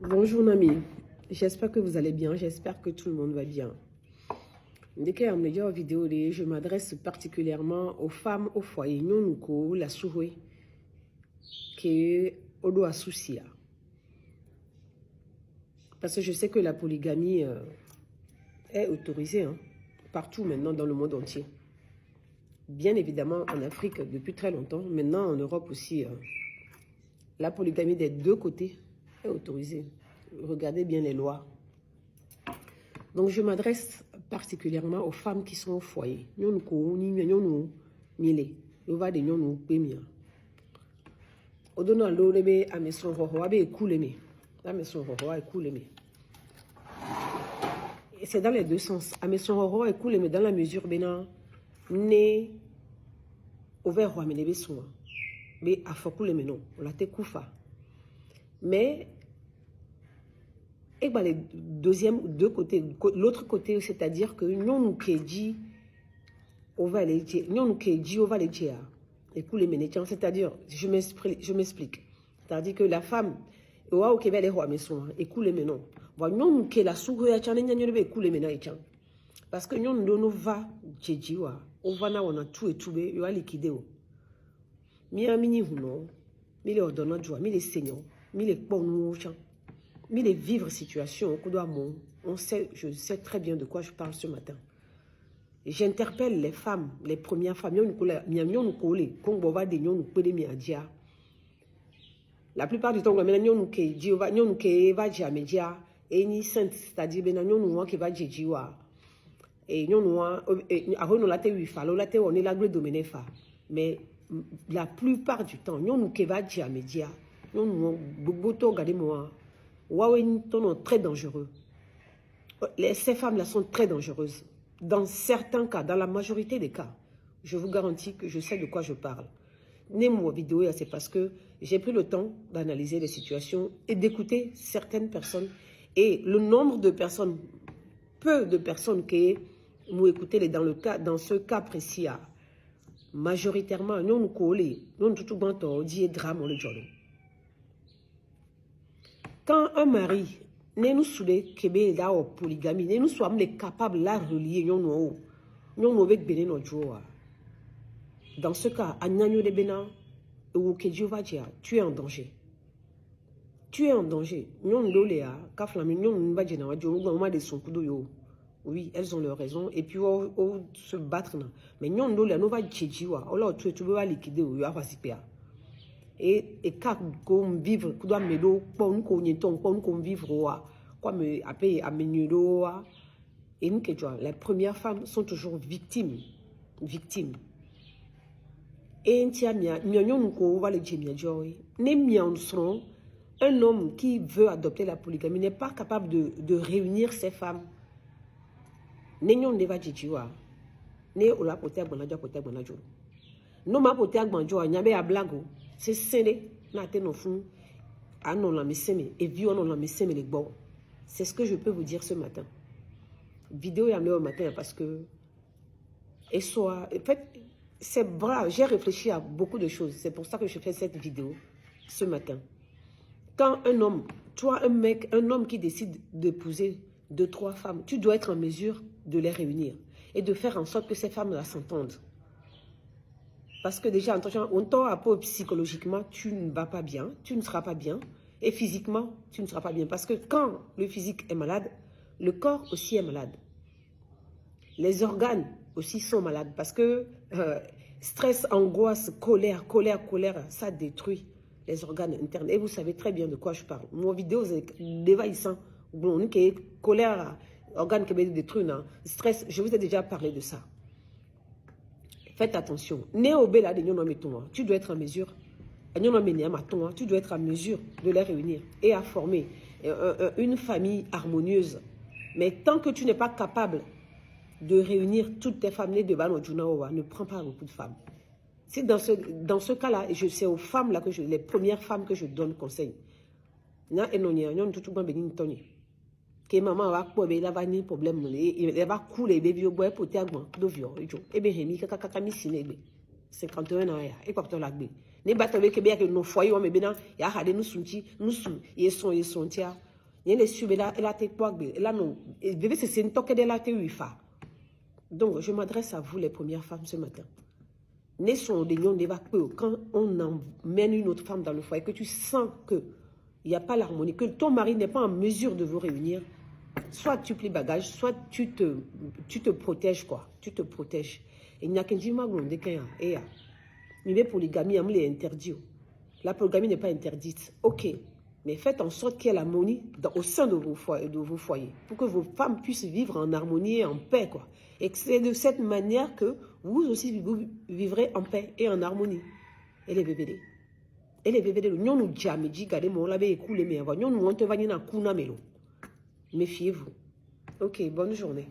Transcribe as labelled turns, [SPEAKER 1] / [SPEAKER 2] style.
[SPEAKER 1] Bonjour Nami, j'espère que vous allez bien, j'espère que tout le monde va bien. Dès que je vidéo, je m'adresse particulièrement aux femmes au foyer, non la souhait qui au doigt souci. Parce que je sais que la polygamie est autorisée partout maintenant dans le monde entier. Bien évidemment en Afrique depuis très longtemps, maintenant en Europe aussi, la polygamie des deux côtés est autorisée. Regardez bien les lois. Donc je m'adresse particulièrement aux femmes qui sont au foyer. C'est dans les deux sens. Dans la mesure né ouvert mais et ben les deux côtés, l'autre côté, c'est-à-dire que nous qui c'est-à-dire, je m'explique. C'est-à-dire que la femme, parce que nous va on va na on a tout et tout yo liquidé mi amini huno mi les ordonnants joie mi les seigneurs mi les pon mi les vivre situation on sait, je sais très bien de quoi je parle ce matin. J'interpelle les femmes, les premières femmes. La plupart du temps, c'est-à-dire mais la plupart du temps, très dangereux. Ces femmes-là sont très dangereuses. Dans certains cas, dans la majorité des cas, je vous garantis que je sais de quoi je parle. Mon vidéo, c'est parce que j'ai pris le temps d'analyser les situations et d'écouter certaines personnes. Et le nombre de personnes, peu de personnes qui m'ont écouté dans ce cas précis, majoritairement, nous quand un mari nous soulé kebe da o polygamie nous sommes les capables la relier nous avec benen ojoa. Dans ce cas anyanyo de bena ou que Dieu va dire tu es en danger. Tu es en danger. Nous lolea ka flami nous va dire na wajo ngwa de son kudo yo. Oui, elles ont leur raison et puis on se battre na. Mais nous lolea nous va djejiwa. Ola tu va liquider yo va sipea. Et quand on vivre, on doit me do, on vivre, et nous les premières femmes sont toujours victimes. Et un homme qui veut adopter la polygamie n'est pas capable de réunir ses femmes. Non ma pote agbanjo anyabe ablago c'est scellé na te no fun anon la meseme et vi onon la meseme les bon. C'est ce que je peux vous dire ce matin. Vidéo y au matin parce que et soit en fait c'est vrai, j'ai réfléchi à beaucoup de choses. C'est pour ça que je fais cette vidéo ce matin. Quand un homme, toi un mec, un homme qui décide d'épouser 2-3 femmes, tu dois être en mesure de les réunir et de faire en sorte que ces femmes-là s'entendent. Parce que déjà, on t'a psychologiquement, tu ne vas pas bien, tu ne seras pas bien. Et physiquement, tu ne seras pas bien. Parce que quand le physique est malade, le corps aussi est malade. Les organes aussi sont malades. Parce que stress, angoisse, colère, ça détruit les organes internes. Et vous savez très bien de quoi je parle. Mon vidéo, c'est dévahissant. Colère, organes qui détruisent, stress, je vous ai déjà parlé de ça. Faites attention. Tu dois être en mesure. Tu dois être en mesure de les réunir et à former une famille harmonieuse. Mais tant que tu n'es pas capable de réunir toutes tes femmes nées de Bano, ne prends pas beaucoup de femmes. C'est dans ce cas-là, c'est aux femmes là les premières femmes que je donne conseil. Que maman va couper la vanille problème elle va couler bébé au bois pour t'agman d'ovio et bien hemi kaka misine 51 ans et quoi la gbe ne bato be ke be ke no foyer o me bena ya hade nous sunti nous sun ils sont tia Il y a les subs, là, non. Bébé, c'est une toque de la TUFA. Donc, je m'adresse à vous, les premières femmes, ce matin. Quand on emmène une autre femme dans le foyer, que tu sens qu'il n'y a pas l'harmonie, que ton mari n'est pas en mesure de vous réunir, soit tu plies bagage, soit tu te protèges, quoi. Tu te protèges. Et il n'y a qu'un dit, mais polygamie, est interdit. La polygamie n'est pas interdite. Ok. Mais faites en sorte qu'il y ait l'harmonie au sein de vos foyers. Pour que vos femmes puissent vivre en harmonie et en paix, quoi. Et c'est de cette manière que vous aussi, vous vivrez en paix et en harmonie. Et les bébés. Et les bébés, nous nous jamais dit, regardez, mon labé écoulé, mais nous nous on te va na kuna melo. Méfiez-vous. Ok, bonne journée.